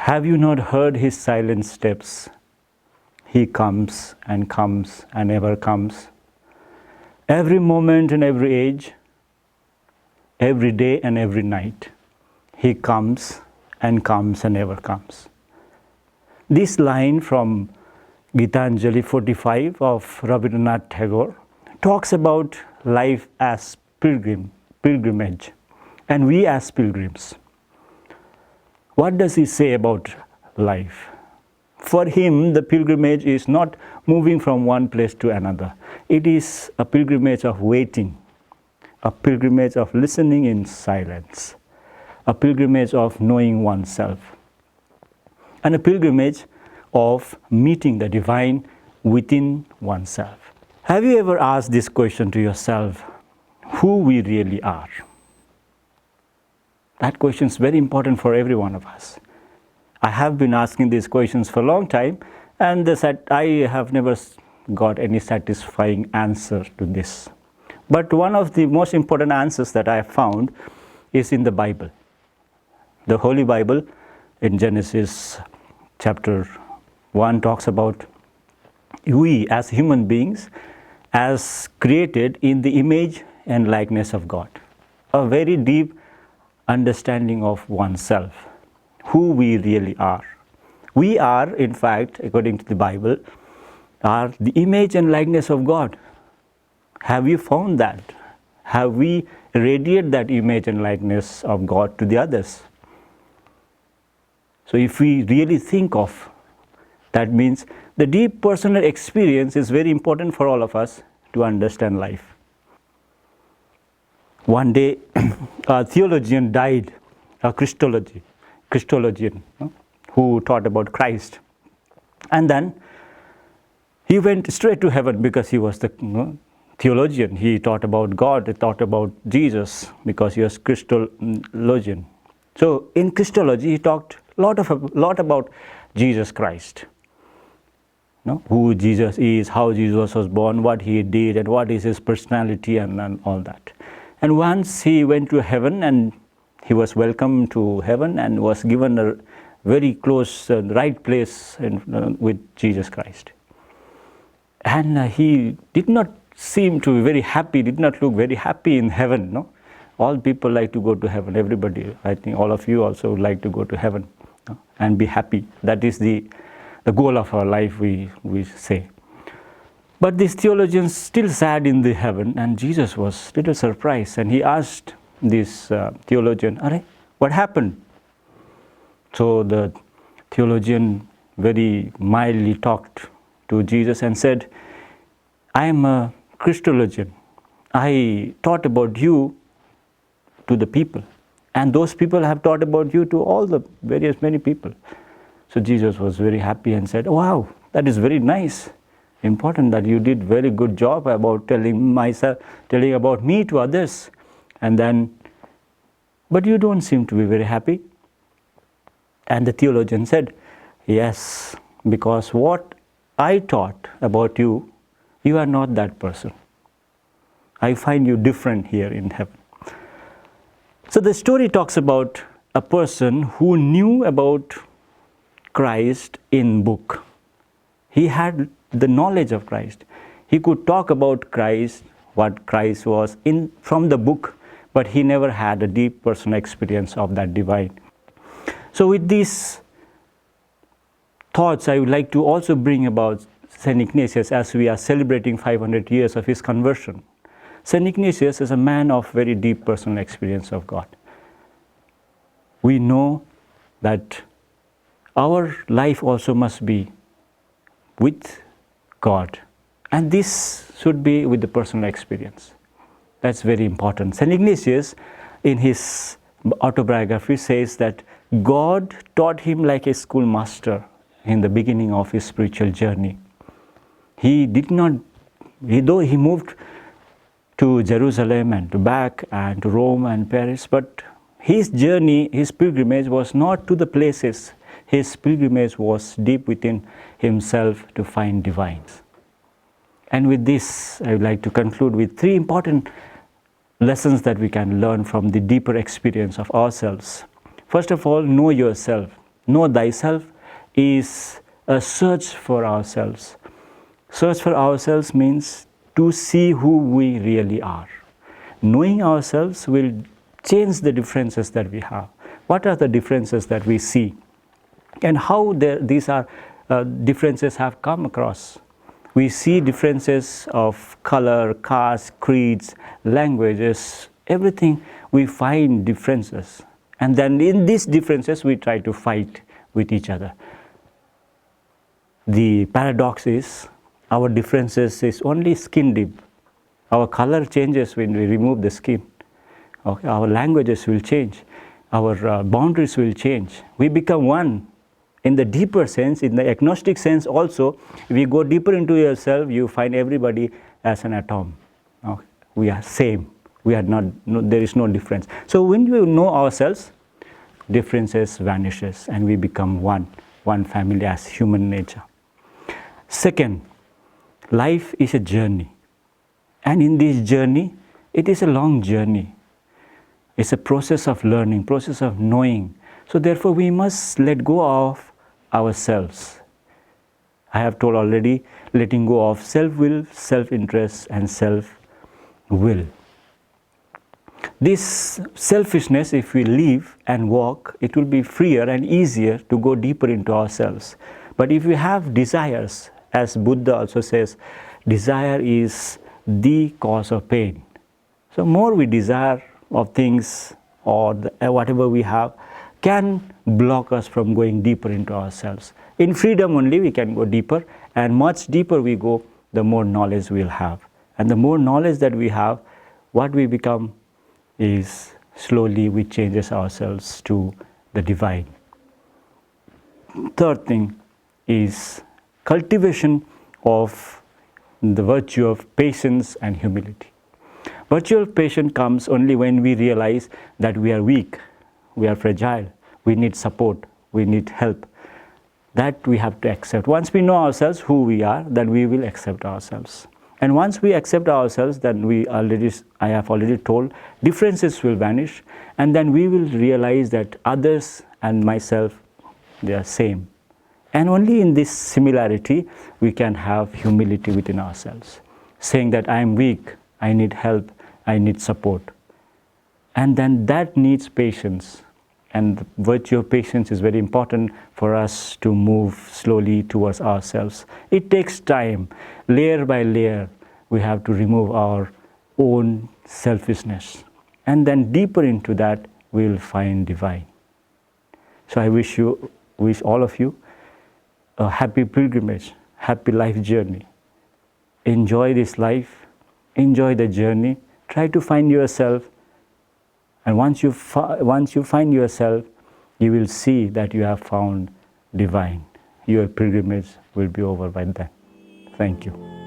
Have you not heard his silent steps? He comes and ever comes. Every moment and every age, every day and every night, he comes and ever comes. This line from Gitanjali 45 of Rabindranath Tagore talks about life as pilgrimage, and we as pilgrims. What does he say about life? For him, the pilgrimage is not moving from one place to another. It is a pilgrimage of waiting, a pilgrimage of listening in silence, a pilgrimage of knowing oneself, and a pilgrimage of meeting the divine within oneself. Have you ever asked this question to yourself, who we really are? That question is very important for every one of us. I have been asking these questions for a long time, and I have never got any satisfying answer to this. But one of the most important answers that I have found is in the Bible. The Holy Bible in Genesis chapter 1 talks about we as human beings as created in the image and likeness of God. A very deep understanding of oneself, who we really are. We are, in fact, according to the Bible, are the image and likeness of God. Have you found that? Have we radiated that image and likeness of God to the others? So if we really think of, that means the deep personal experience is very important for all of us to understand life. One day, a theologian died, a Christologian, who taught about Christ. And then he went straight to heaven because he was the theologian. He taught about God, he taught about Jesus because he was Christologian. So in Christology, he talked a lot about Jesus Christ. Who Jesus is, how Jesus was born, what he did, and what is his personality, and all that. And once he went to heaven, and he was welcomed to heaven and was given a very close, right place with Jesus Christ. And he did not seem to be very happy, did not look very happy in heaven. No? All people like to go to heaven, everybody. I think all of you also would like to go to heaven and be happy. That is the goal of our life, we say. But this theologian still sat in the heaven, and Jesus was a little surprised, and he asked this theologian, what happened? So the theologian very mildly talked to Jesus and said, I am a Christologian. I taught about you to the people, and those people have taught about you to all the many people. So Jesus was very happy and said, wow, that is very nice. Important that you did very good job about telling about me to others. And then, but you don't seem to be very happy. And the theologian said, yes, because what I taught about you, you are not that person. I find you different here in heaven. So the story talks about a person who knew about Christ in book. He had the knowledge of Christ. He could talk about Christ, what Christ was from the book, but he never had a deep personal experience of that divine. So with these thoughts, I would like to also bring about St. Ignatius as we are celebrating 500 years of his conversion. St. Ignatius is a man of very deep personal experience of God. We know that our life also must be with God, and this should be with the personal experience. That's very important. St. Ignatius, in his autobiography, says that God taught him like a schoolmaster in the beginning of his spiritual journey. Though he moved to Jerusalem and to back and to Rome and Paris, but his journey, his pilgrimage was not to the places. His pilgrimage was deep within himself to find divines. And with this, I would like to conclude with 3 important lessons that we can learn from the deeper experience of ourselves. First of all, know yourself. Know thyself is a search for ourselves. Search for ourselves means to see who we really are. Knowing ourselves will change the differences that we have. What are the differences that we see? And how these are differences have come across. We see differences of color, caste, creeds, languages, everything we find differences. And then in these differences we try to fight with each other. The paradox is our differences is only skin deep. Our color changes when we remove the skin. Okay? Our languages will change. Our boundaries will change. We become one. In the deeper sense, in the agnostic sense also, if you go deeper into yourself, you find everybody as an atom. Okay? We are same. We are not. There is no difference. So when we know ourselves, differences vanishes and we become one family as human nature. Second, life is a journey. And in this journey, it is a long journey. It's a process of learning, process of knowing. So therefore we must let go of ourselves. I have told already, letting go of self-will, self-interest and self-will. This selfishness, if we leave and walk, it will be freer and easier to go deeper into ourselves. But if we have desires, as Buddha also says, desire is the cause of pain. So more we desire of things or whatever we have can block us from going deeper into ourselves. In freedom only we can go deeper, and much deeper we go, the more knowledge we'll have. And the more knowledge that we have, what we become is slowly we changes ourselves to the divine. Third thing is cultivation of the virtue of patience and humility. Virtue of patience comes only when we realize that we are weak, we are fragile, we need support, we need help. That we have to accept. Once we know ourselves, who we are, then we will accept ourselves. And once we accept ourselves, then I have already told, differences will vanish, and then we will realize that others and myself, they are same. And only in this similarity, we can have humility within ourselves, saying that I am weak, I need help, I need support. And then that needs patience. And the virtue of patience is very important for us to move slowly towards ourselves. It takes time. Layer by layer, we have to remove our own selfishness. And then deeper into that, we will find divine. So I wish all of you a happy pilgrimage, happy life journey. Enjoy this life, enjoy the journey, try to find yourself. And once you find yourself, you will see that you have found divine. Your pilgrimage will be over by then. Thank you.